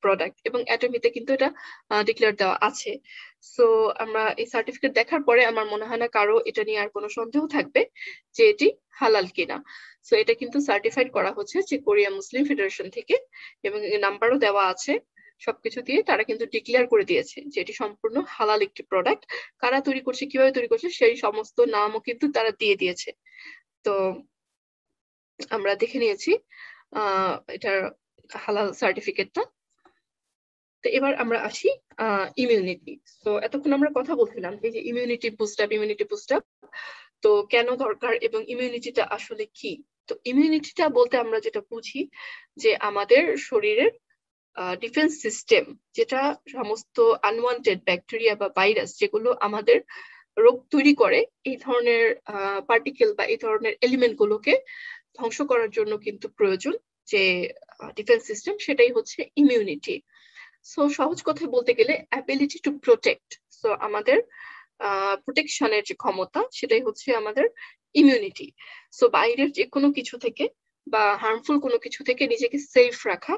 Product, এবং অ্যাটমিতে কিন্তু এটা ডিক্লেয়ার দেওয়া আছে। সো আমরা এই সার্টিফিকেট দেখার পরে আমার মনে হয় না কারো এটা নিয়ে আর কোনো সন্দেহ থাকবে যে এটি হালাল কিনা। সো এটা কিন্তু সার্টিফাইড করা হচ্ছে যে কোরিয়া মুসলিম ফেডারেশন থেকে, এবং নাম্বারও দেওয়া আছে। সবকিছু দিয়ে তারা কিন্তু ডিক্লেয়ার করে দিয়েছে যে এটি সম্পূর্ণ হালাল একটি প্রোডাক্ট। কারা তৈরি করছে, কিভাবে তৈরি করছে, সেই সমস্ত নামও কিন্তু তারা দিয়ে দিয়েছে। তো আমরা দেখে নিয়েছি এটার হালাল সার্টিফিকেটটা। তো এবার আমরা আসি ইমিউনিটি। তো এতক্ষণ আমরা কথা বলছিলাম এই যে immunity boost up, immunity boost up তো কেন দরকার এবং ইমিউনিটিটা আসলে কি। তো ইমিউনিটিটা বলতে আমরা যেটা বুঝি যে আমাদের শরীরের ডিফেন্স সিস্টেম, যেটা সমস্ত আনওয়ান্টেড ব্যাকটেরিয়া বা ভাইরাস যেগুলো আমাদের রোগ তৈরি করে, এই ধরনের পার্টিকেল বা এই ধরনের এলিমেন্ট গুলোকে ধ্বংস করার জন্য কিন্তু প্রয়োজন যে ডিফেন্স সিস্টেম, সেটাই হচ্ছে ইমিউনিটি। সো সহজ কথায় বলতে গেলে অ্যাবিলিটি টু প্রোটেক্ট। সো আমাদের প্রোটেকশনের যে ক্ষমতা, সেটাই হচ্ছে আমাদের ইমিউনিটি। সো বাইরের যে কোনো কিছু থেকে বা হার্মফুল কোনো কিছু থেকে নিজেকে সেফ রাখা,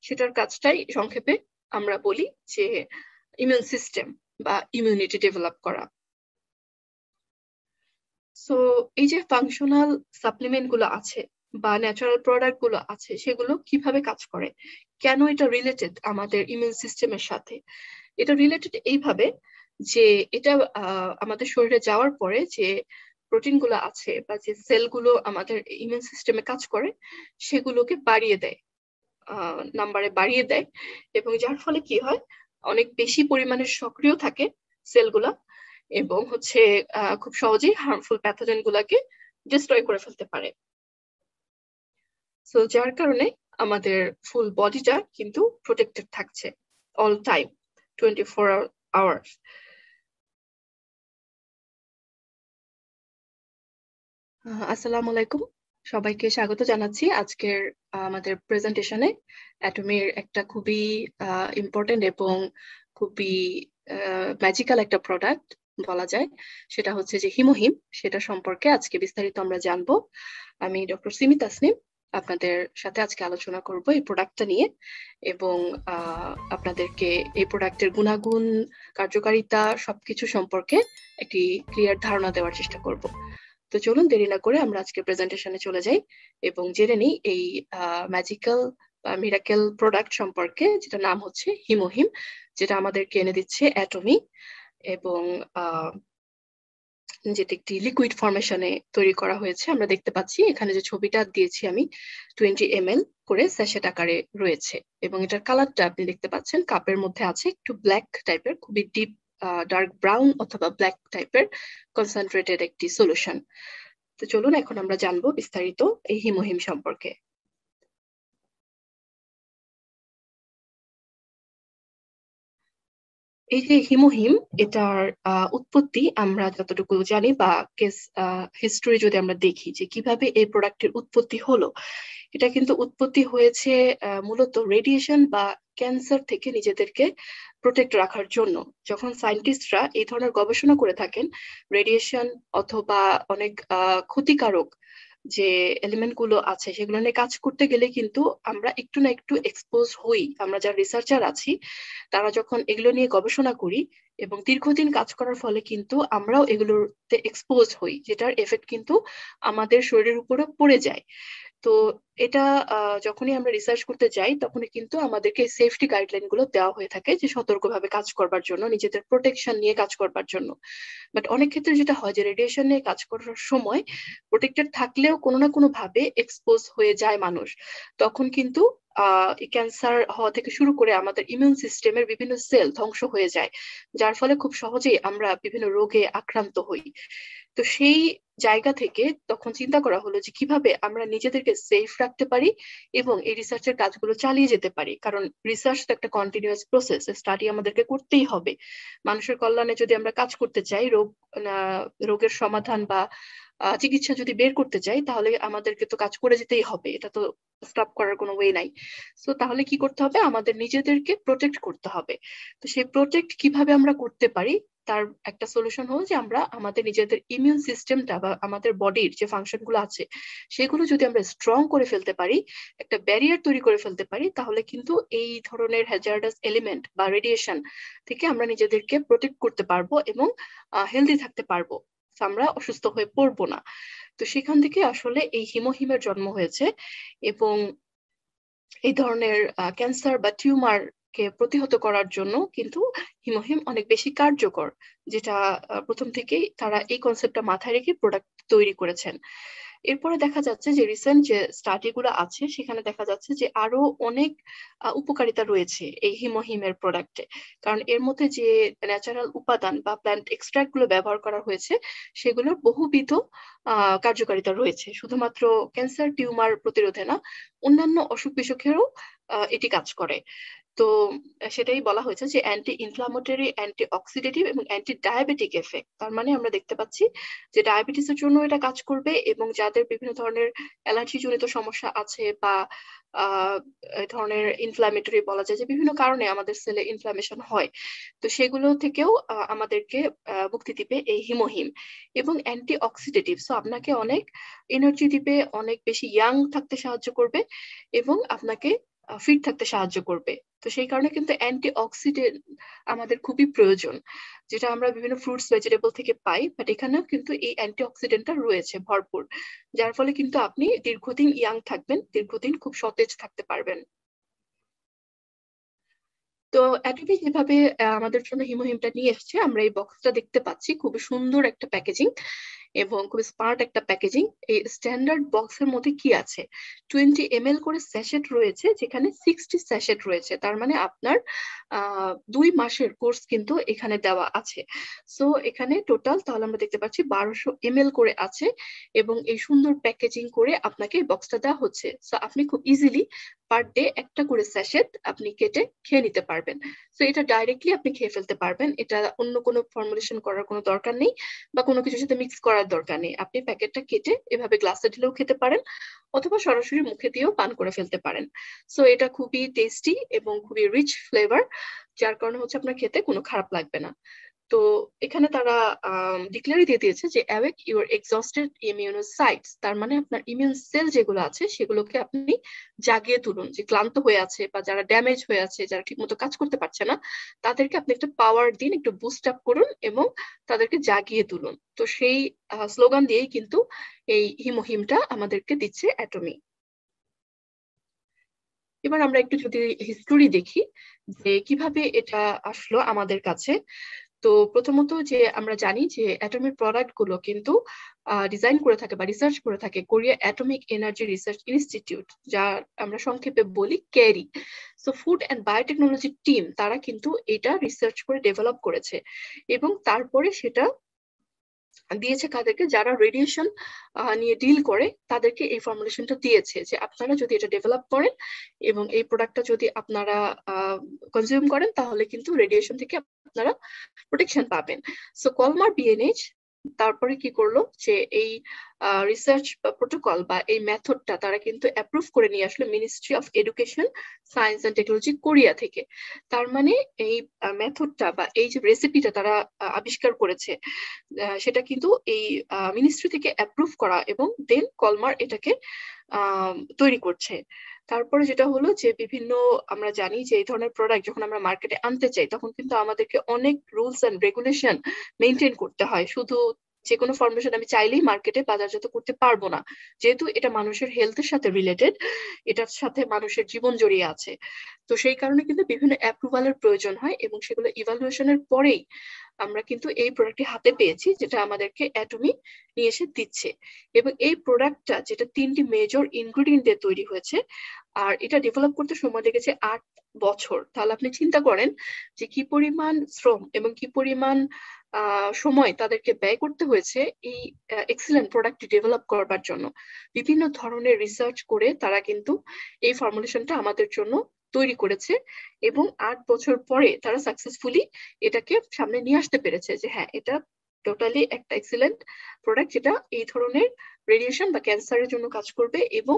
সেটার কাজটাই সংক্ষেপে আমরা বলি যে ইমিউন সিস্টেম বা ইমিউনিটি ডেভেলপ করা। সো এই যে ফাংশনাল সাপ্লিমেন্ট গুলো আছে বা ন্যাচারাল প্রোডাক্ট গুলো আছে, সেগুলো কিভাবে কাজ করে, কেন এটা রিলেটেড আমাদের ইমিউন সিস্টেমের সাথে। এটা রিলেটেড এইভাবে যে এটা আমাদের শরীরে যাওয়ার পরে যে প্রোটিন গুলো আছে বা যে সেল গুলো আমাদের ইমিউন সিস্টেমে কাজ করে, সেগুলোকে বাড়িয়ে দেয়, নাম্বারে বাড়িয়ে দেয়, এবং যার ফলে কি হয়, অনেক বেশি পরিমাণে সক্রিয় থাকে সেলগুলা, এবং হচ্ছে খুব সহজেই হার্মফুল প্যাথোজেন গুলাকে ডিস্ট্রয় করে ফেলতে পারে। সো যার কারণে আমাদের ফুল বডিটা কিন্তু প্রোটেক্টেড থাকছে অল টাইম, 24 hours। আসসালামু আলাইকুম, সবাইকে স্বাগত জানাচ্ছি আজকের আমাদের প্রেজেন্টেশনে। অ্যাটমির একটা খুবই ইম্পর্টেন্ট এবং খুবই ম্যাজিক্যাল একটা প্রোডাক্ট বলা যায়, সেটা হচ্ছে যে হিমোহিম। সেটা সম্পর্কে আজকে বিস্তারিত আমরা জানবো। আমি ডক্টর সিমি তাসনিম আপনাদের সাথে আজকে আলোচনা করব এই প্রোডাক্টটা নিয়ে, এবং আপনাদেরকে এই প্রোডাক্টের গুণাগুণ, কার্যকারিতা সবকিছু সম্পর্কে একটি ক্লিয়ার ধারণা দেওয়ার চেষ্টা করব। তো চলুন দেরি না করে আমরা আজকে প্রেজেন্টেশনে চলে যাই এবং জেনে নিই এই ম্যাজিক্যাল বা মিরাকেল প্রোডাক্ট সম্পর্কে, যেটা নাম হচ্ছে হিমোহিম, যেটা আমাদেরকে এনে দিচ্ছে অ্যাটমি, এবং যেটা একটি লিকুইড ফরমেশনে তৈরি করা হয়েছে। আমরা দেখতে পাচ্ছি এখানে যে ছবিটা দিয়েছি আমি, 20 ml করে স্যাশেট আকারে রয়েছে, এবং এটার কালারটা আপনি দেখতে পাচ্ছেন কাপের মধ্যে আছে একটু ব্ল্যাক টাইপের, খুবই ডিপ ডার্ক ব্রাউন অথবা ব্ল্যাক টাইপের কনসেন্ট্রেটেড একটি সলিউশন। তো চলুন এখন আমরা জানবো বিস্তারিত এই হিমোহিম সম্পর্কে। এই যে হিমোহিম, এটার উৎপত্তি আমরা যতটুকু জানি বা কেস হিস্টোরি যদি আমরা দেখি যে কিভাবে এই প্রোডাক্টের উৎপত্তি হলো, এটা কিন্তু উৎপত্তি হয়েছে মূলত রেডিয়েশন বা ক্যান্সার থেকে নিজেদেরকে প্রোটেক্ট রাখার জন্য। যখন সায়েন্টিস্টরা এই ধরনের গবেষণা করে থাকেন, রেডিয়েশন অথবা অনেক ক্ষতিকারক যে এলিমেন্ট গুলো আছে সেগুলো নিয়ে কাজ করতে গেলে কিন্তু আমরা একটু না একটু এক্সপোজ হই। আমরা যারা রিসার্চার আছি তারা যখন এগুলো নিয়ে গবেষণা করি এবং দীর্ঘদিন কাজ করার ফলে কিন্তু আমরাও এগুলোতে এক্সপোজ হই, যেটার এফেক্ট কিন্তু আমাদের শরীরের উপরে পড়ে যায়। তো এটা যখনই আমরা রিসার্চ করতে যাই তখনই কিন্তু আমাদেরকে সেফটি গাইডলাইন গুলো দেওয়া হয়ে থাকে যে সতর্কভাবে কাজ করবার জন্য, নিজেদের প্রোটেকশন নিয়ে কাজ করবার জন্য। বাট অনেক ক্ষেত্রে যেটা হয় যে রেডিয়েশন নিয়ে কাজ করার সময় প্রোটেক্টেড থাকলেও কোনো না কোনো ভাবে এক্সপোজ হয়ে যায় মানুষ, তখন কিন্তু ক্যান্সার হওয়া থেকে শুরু করে আমাদের ইমিউন সিস্টেমের বিভিন্ন সেল ধ্বংস হয়ে যায়, যার ফলে খুব সহজেই আমরা বিভিন্ন রোগে আক্রান্ত হই। তো সেই জায়গা থেকে তখন চিন্তা করা হলো যে কিভাবে আমরা নিজেদেরকে সেফ রাখতে পারি এবং এই রিসার্চের কাজগুলো চালিয়ে যেতে পারি, কারণ রিসার্চ তো একটা কন্টিনিউয়াস প্রসেস, স্টাডি আমাদেরকে করতেই হবে। মানুষের কল্যাণে যদি আমরা কাজ করতে চাই, রোগের সমাধান বা চিকিৎসা যদি বের করতে চাই, তাহলে আমাদেরকে তো কাজ করে যেতেই হবে, এটা তো স্টপ করার কোনো ওয়ে নাই। তো তাহলে কি করতে হবে, আমাদের নিজেদেরকে প্রোটেক্ট করতে হবে। তো সেই প্রোটেক্ট কিভাবে আমরা করতে পারি, তার একটা সলিউশন হলো যে আমরা আমাদের নিজেদের ইমিউন সিস্টেমটা বা আমাদের বডির যে ফাংশন গুলো আছে সেগুলো যদি আমরা স্ট্রং করে ফেলতে পারি, একটা ব্যারিয়ার তৈরি করে ফেলতে পারি, তাহলে কিন্তু এই ধরনের হ্যাজার্ডাস এলিমেন্ট বা রেডিয়েশন থেকে আমরা নিজেদেরকে প্রোটেক্ট করতে পারবো এবং হেলদি থাকতে পারবো, আমরা অসুস্থ হয়ে পড়বো না। তো সেখান থেকে আসলে এই হিমোহিমের জন্ম হয়েছে এবং এই ধরনের ক্যান্সার বা টিউমার কে প্রতিহত করার জন্য কিন্তু হিমোহিম অনেক বেশি কার্যকর, যেটা প্রথম থেকেই তারা এই কনসেপ্টটা মাথায় রেখে প্রোডাক্ট তৈরি করেছেন। এরপরে দেখা যাচ্ছে যে রিসেন্ট যে স্টাডি গুলো আছে সেখানে দেখা যাচ্ছে যে আরো অনেক উপকারিতা রয়েছে এই হিমোহিমের প্রোডাক্টে, কারণ এর মধ্যে যে ন্যাচারাল উপাদান বা প্ল্যান্ট এক্সট্রাক্ট গুলো ব্যবহার করা হয়েছে সেগুলোর বহুবিধ কার্যকারিতা রয়েছে, শুধুমাত্র ক্যান্সার টিউমার প্রতিরোধে না, অন্যান্য অসুখ বিসুখেরও এটি কাজ করে। তো সেটাই বলা হয়েছে যে অ্যান্টি ইনফ্লামেটরি, অ্যান্টি অক্সিডেটিভ এবং অ্যান্টি ডায়াবেটিক এফেক্ট। তার মানে আমরা দেখতে পাচ্ছি যে ডায়াবেটিসের জন্য এটা কাজ করবে, এবং যাদের বিভিন্ন ধরনের অ্যালার্জি জনিত সমস্যা আছে বা এই ধরনের ইনফ্লামেটরি বলা যায় যে বিভিন্ন কারণে আমাদের সেলে ইনফ্লামেশন হয়, তো সেগুলো থেকেও আমাদেরকে মুক্তি দিবে এই হিমোহিম। এবং অ্যান্টি অক্সিডেটিভ, সো আপনাকে অনেক এনার্জি দিবে, অনেক বেশি ইয়াং থাকতে সাহায্য করবে এবং আপনাকে ফিট থাকতে সাহায্য করবে। তো সেই কারণে কিন্তু অ্যান্টি অক্সিডেন্ট আমাদের খুবই প্রয়োজন, যেটা আমরা বিভিন্ন ফ্রুটস ভেজিটেবল থেকে পাই, বাট এখানেও কিন্তু এই অ্যান্টি অক্সিডেন্টটা রয়েছে ভরপুর, যার ফলে কিন্তু আপনি দীর্ঘদিন ইয়াং থাকবেন, দীর্ঘদিন খুব সতেজ থাকতে পারবেন। তো অ্যাটোমি যেভাবে আমাদের জন্য হিমোহিমটা নিয়ে এসেছে, আমরা এই বক্সটা দেখতে পাচ্ছি, খুবই সুন্দর একটা প্যাকেজিং এবং খুব স্মার্ট একটা প্যাকেজিং। এই স্ট্যান্ডার্ড বক্সের মধ্যে কি আছে, 20 ml করে স্যাশেট রয়েছে, যেখানে 60 স্যাশেট রয়েছে, তার মানে আপনার 2 মাসের কোর্স কিন্তু এখানে দেওয়া আছে। সো এখানে টোটাল তাহলে আমরা দেখতে পাচ্ছি 1200 ml করে আছে, এবং এই সুন্দর প্যাকেজিং করে আপনাকে বক্সটা দেওয়া হচ্ছে। সো আপনি খুব ইজিলি পার ডে একটা করে স্যাশেট আপনি কেটে খেয়ে নিতে পারবেন। সো এটা ডাইরেক্টলি আপনি খেয়ে ফেলতে পারবেন, এটা অন্য কোনো ফর্মুলেশন করার কোনো দরকার নেই বা কোনো কিছুর সাথে মিক্স করার দরকার নেই। আপনি প্যাকেটটা কেটে এভাবে গ্লাসে ঢেলেও খেতে পারেন, অথবা সরাসরি মুখে দিয়েও পান করে ফেলতে পারেন। সো এটা খুবই টেস্টি এবং খুবই রিচ ফ্লেভার, যার কারণে হচ্ছে আপনার খেতে কোনো খারাপ লাগবে না। তো এখানে তারা ডিক্লেয়ারই দিয়ে দিয়েছে যে অ্যাওয়েক ইউর এক্সস্টেড ইমিউনোসাইটস, তার মানে আপনার ইমিউন সেল যেগুলো আছে সেগুলোকে আপনি জাগিয়ে তুলুন, যে ক্লান্ত হয়ে আছে বা যারা ড্যামেজ হয়ে আছে, যারা ঠিকমতো কাজ করতে পারছে না, তাদেরকে আপনি একটা পাওয়ার দিন, একটু বুস্ট আপ করুন এবং তাদেরকে জাগিয়ে তুলুন। তো সেই স্লোগান দিয়েই কিন্তু এই হিমোহিমটা আমাদেরকে দিচ্ছে অ্যাটমি। এবার আমরা একটু যদি হিস্টোরি দেখি যে কিভাবে এটা আসলো আমাদের কাছে। তো প্রথমত যে আমরা জানি যে অ্যাটমিক প্রোডাক্ট গুলো কিন্তু ডিজাইন করে থাকে বা রিসার্চ করে থাকে Korea atomic energy research institute, যা আমরা সংক্ষেপে বলি carry. So food and biotechnology team তারা কিন্তু এটা রিসার্চ করে ডেভেলপ করেছে, এবং তারপরে সেটা দিয়েছে কাদেরকে, যারা রেডিয়েশন নিয়ে ডিল করে তাদেরকে এই ফর্মুলেশনটা দিয়েছে, যে আপনারা যদি এটা ডেভেলপ করেন এবং এই প্রোডাক্টটা যদি আপনারা কনজিউম করেন, তাহলে কিন্তু রেডিয়েশন থেকে আপনারা প্রোটেকশন পাবেন। সো কলমার বিএনএইচ তারপরে কি করলো, যে এই রিসার্চ বা প্রোটোকল বা এই মেথডটা তারা কিন্তু অ্যাপ্রুভ করে নিয়ে আসলো ministry of education, science and technology Korea থেকে। তার মানে এই মেথডটা বা এই যে রেসিপিটা তারা আবিষ্কার করেছে, সেটা কিন্তু এই মিনিস্ট্রি থেকে অ্যাপ্রুভ করা, এবং দেন কলমার এটাকে তৈরি করছে। তারপরে যেটা হলো যে বিভিন্ন, আমরা জানি যে এই ধরনের প্রোডাক্ট যখন আমরা মার্কেটে আনতে চাই, তখন কিন্তু আমাদেরকে অনেক রুলস এন্ড রেগুলেশন মেনটেন করতে হয়। শুধু যে কোনো ফর্মেশন আমি চাইলেই মার্কেটে বাজারজাত করতে পারবো না, যেহেতু এটা মানুষের হেলথের সাথে রিলেটেড, এটার সাথে মানুষের জীবন জড়িয়ে আছে। তো সেই কারণে কিন্তু বিভিন্ন অ্যাপ্রুভালের প্রয়োজন হয়, এবং সেগুলো ইভালুয়েশনের পরেই আমরা কিন্তু এই প্রোডাক্টটি হাতে পেয়েছি, যেটা আমাদেরকে অ্যাটমি নিয়ে এসে দিচ্ছে। এবং এই প্রোডাক্টটা যেটা 3টি মেজর ইনগ্রেডিয়েন্ট দিয়ে তৈরি হয়েছে, আর এটা ডেভেলপ করতে সময় লেগেছে 8 বছর। তাহলে আপনি চিন্তা করেন যে কি পরিমাণ শ্রম এবং কি পরিমাণ সময় তাদেরকে ব্যয় করতে হয়েছে এই এক্সিলেন্ট প্রোডাক্টটি ডেভেলপ করবার জন্য। বিভিন্ন ধরনের রিসার্চ করে তারা কিন্তু এই ফর্মুলেশনটা আমাদের জন্য তৈরি করেছে, এবং 8 বছর পরে তারা সাকসেসফুলি এটাকে সামনে নিয়ে আসতে পেরেছে, যে হ্যাঁ এটা টোটালি একটা এক্সিলেন্ট প্রোডাক্ট, যেটা এই ধরনের রেডিয়েশন বা ক্যান্সারের জন্য কাজ করবে এবং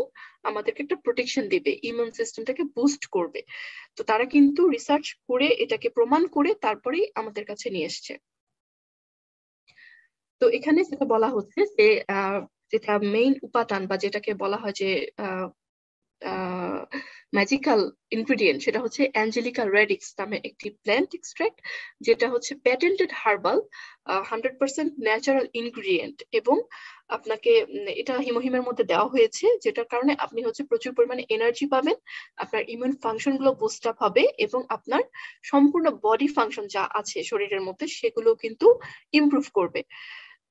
আমাদেরকে একটা প্রোটেকশন দিবে, ইমিউন সিস্টেমটাকে বুস্ট করবে। তো তারা কিন্তু রিসার্চ করে এটাকে প্রমাণ করে তারপরেই আমাদের কাছে নিয়ে এসছে। তো এখানে যেটা বলা হচ্ছে যে যেটা মেইন উপাদান বা যেটাকে বলা হয় যে ম্যাজিক্যাল ইনগ্রিডিয়েন্ট, সেটা হচ্ছে অ্যাঞ্জেলিকা রেডিক্স নামে একটি প্ল্যান্ট এক্সট্রাক্ট, যেটা হচ্ছে প্যাটেন্টেড হার্বাল 100% ন্যাচারাল ইনগ্রিডিয়েন্ট। এবং আপনাকে এটা হিমোহিমের মধ্যে দেওয়া হয়েছে, যেটার কারণে আপনি হচ্ছে প্রচুর পরিমাণে এনার্জি পাবেন, আপনার ইমিউন ফাংশন গুলো বুস্ট আপ হবে এবং আপনার সম্পূর্ণ বডি ফাংশন যা আছে শরীরের মধ্যে সেগুলো কিন্তু ইমপ্রুভ করবে।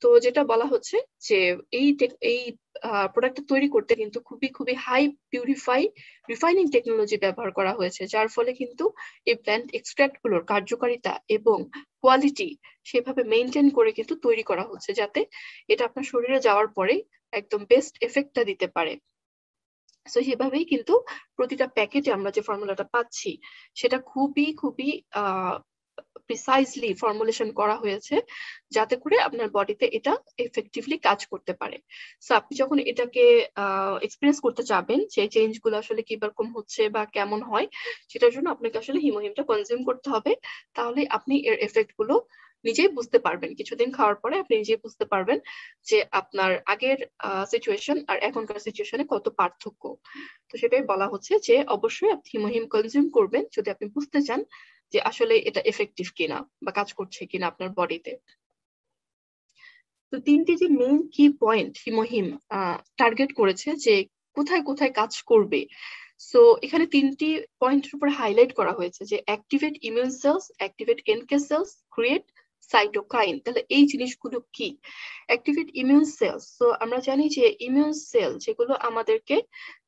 তো যেটা বলা হচ্ছে যে এই প্রোডাক্ট তৈরি করতে কিন্তু খুবই খুবই হাই রিফাইনিং টেকনোলজি ব্যবহার করা হয়েছে, যার ফলে কিন্তু এই প্ল্যান্ট এক্সট্রাক্ট গুলোর কার্যকারিতা এবং কোয়ালিটি সেভাবে মেনটেন করে কিন্তু তৈরি করা হচ্ছে, যাতে এটা আপনার শরীরে যাওয়ার পরে একদম বেস্ট এফেক্টটা দিতে পারে। তো সেভাবেই কিন্তু প্রতিটা প্যাকেটে আমরা যে ফর্মুলাটা পাচ্ছি সেটা খুবই খুবই প্রিসাইজলি ফর্মুলেশন করা হয়েছে, যাতে করে আপনার বডিতে এটা এফেক্টিভলি কাজ করতে পারে। সো আপনি যখন এটাকে এক্সপিরিয়েন্স করতে চাবেন যে চেঞ্জ গুলো আসলে কি রকম হচ্ছে বা কেমন হয়, সেটার জন্য আপনাকে আসলে হিমোহিমটা কনজিউম করতে হবে, তাহলে আপনি এর এফেক্ট গুলো নিজেই বুঝতে পারবেন। কিছুদিন খাওয়ার পরে আপনি নিজেই বুঝতে পারবেন যে আপনার আগের সিচুয়েশন আর এখনকার সিচুয়েশনে কত পার্থক্য। তো সেটাই বলা হচ্ছে যে অবশ্যই আপনি হিমোহিম কনজিউম করবেন যদি আপনি বুঝতে চান যে আসলে এটা এফেক্টিভ কিনা বা কাজ করছে কিনা আপনার বডিতে। তো তিনটি যে মেইন কি পয়েন্ট হিমোহিম টার্গেট করেছে যে কোথায় কোথায় কাজ করবে, সো এখানে তিনটি পয়েন্টের উপর হাইলাইট করা হয়েছে যে activate immune cells, activate NK cells, create cytokine. তাহলে এই জিনিসগুলো কি? অ্যাক্টিভেট ইমিউন সেলস, তো আমরা জানি যে ইমিউন সেল যেগুলো আমাদেরকে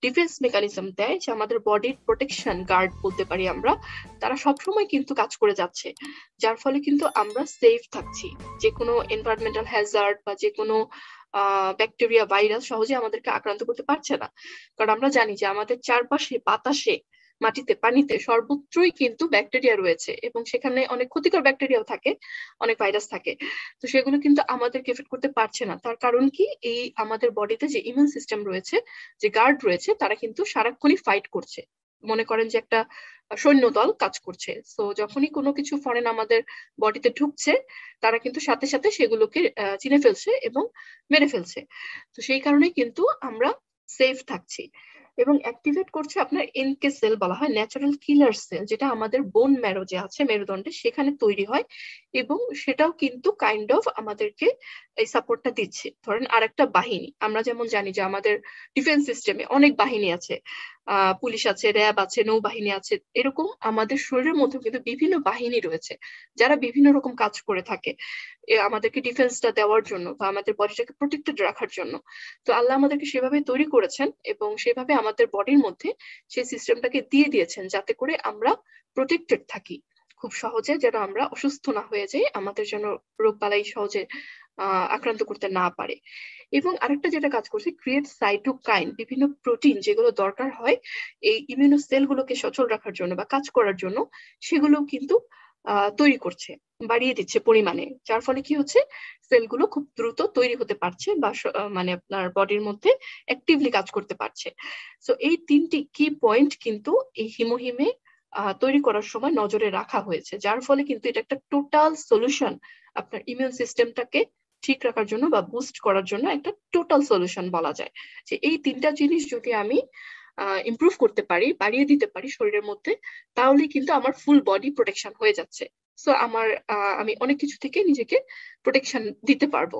ডিফেন্স মেকানিজম দেয়, যে আমাদের বডির প্রোটেকশন গার্ড বলতে পারি আমরা, তারা সবসময় কিন্তু কাজ করে যাচ্ছে, যার ফলে কিন্তু আমরা সেফ থাকছি। যে কোনো এনভায়রনমেন্টাল হ্যাজার্ড বা যে কোনো ব্যাকটেরিয়া ভাইরাস সহজে আমাদেরকে আক্রান্ত করতে পারছে না, কারণ আমরা জানি যে আমাদের চারপাশে বাতাসে মাটিতে পানিতে সর্বত্রই কিন্তু ব্যাকটেরিয়া রয়েছে, এবং সেখানে অনেক ক্ষতিকর ব্যাকটেরিয়াও থাকে, অনেক ভাইরাস থাকে। তো সেগুলো কিন্তু আমাদেরকে এফেক্ট করতে পারছে না, তার কারণ কি এই আমাদের বডিতে যে ইমিউন সিস্টেম রয়েছে, যে গার্ড রয়েছে, তারা কিন্তু সারাক্ষণই ফাইট করছে। মনে করেন যে একটা সৈন্যদল কাজ করছে, তো যখনই কোনো কিছু ফরেন আমাদের বডিতে ঢুকছে, তারা কিন্তু সাথে সাথে সেগুলোকে চিনে ফেলছে এবং মেরে ফেলছে। তো সেই কারণে কিন্তু আমরা সেফ থাকছি। এবং অ্যাক্টিভেট করছে আপনার এনকে সেল, বলা হয় ন্যাচারাল কিলার সেল, যেটা আমাদের বোন ম্যারো যে আছে মেরুদণ্ডে সেখানে তৈরি হয়, এবং সেটাও কিন্তু কাইন্ড অফ আমাদেরকে এই সাপোর্টটা দিচ্ছে। ধরেন আরেকটা বাহিনী, আমরা যেমন জানি যে আমাদের ডিফেন্স সিস্টেমে অনেক বাহিনী আছে, পুলিশ আছে, র্যাব আছে, নৌবাহিনী আছে, এরকম আমাদের শরীরের মধ্যে কিন্তু বিভিন্ন বাহিনী রয়েছে যারা বিভিন্ন রকম কাজ করে থাকে আমাদেরকে ডিফেন্সটা দেওয়ার জন্য বা আমাদের বডিটাকে প্রোটেক্টেড রাখার জন্য। তো আল্লাহ আমাদেরকে সেভাবে তৈরি করেছেন এবং সেভাবে আমাদের বডির মধ্যে সেই সিস্টেমটাকে দিয়ে দিয়েছেন, যাতে করে আমরা প্রোটেক্টেড থাকি, খুব সহজে যেন আমরা অসুস্থ না হয়ে যাই, আমাদের যেন রোগ বালাই সহজে আক্রান্ত করতে না পারে। এবং আরেকটা যেটা কাজ করছে, ক্রিয়েট সাইটোকাইন, বিভিন্ন প্রোটিন যেগুলো দরকার হয় এই ইমিউনো সেল গুলোকে সচল রাখার জন্য বা কাজ করার জন্য, সেগুলো কিন্তু তৈরি করছে, বাড়িয়ে দিচ্ছে পরিমাণে, যার ফলে কি হচ্ছে, সেলগুলো খুব দ্রুত তৈরি হতে পারছে বা মানে আপনার বডির মধ্যে অ্যাক্টিভলি কাজ করতে পারছে। তো এই তিনটি কি পয়েন্ট কিন্তু এই হিমোহিমে তৈরি করার সময় নজরে রাখা হয়েছে, যার ফলে কিন্তু এটা একটা টোটাল সলিউশন আপনার ইমিউন সিস্টেমটাকে ঠিক রাখার জন্য বা বুস্ট করার জন্য একটা টোটাল সলিউশন বলা যায়। যে এই তিনটা জিনিস যদি আমি ইমপ্রুভ করতে পারি, বাড়িয়ে দিতে পারি শরীরের মধ্যে, তাহলে কিন্তু আমার ফুল বডি প্রোটেকশন হয়ে যাচ্ছে। সো আমার আমি অনেক কিছু থেকে নিজেকে প্রোটেকশন দিতে পারবো।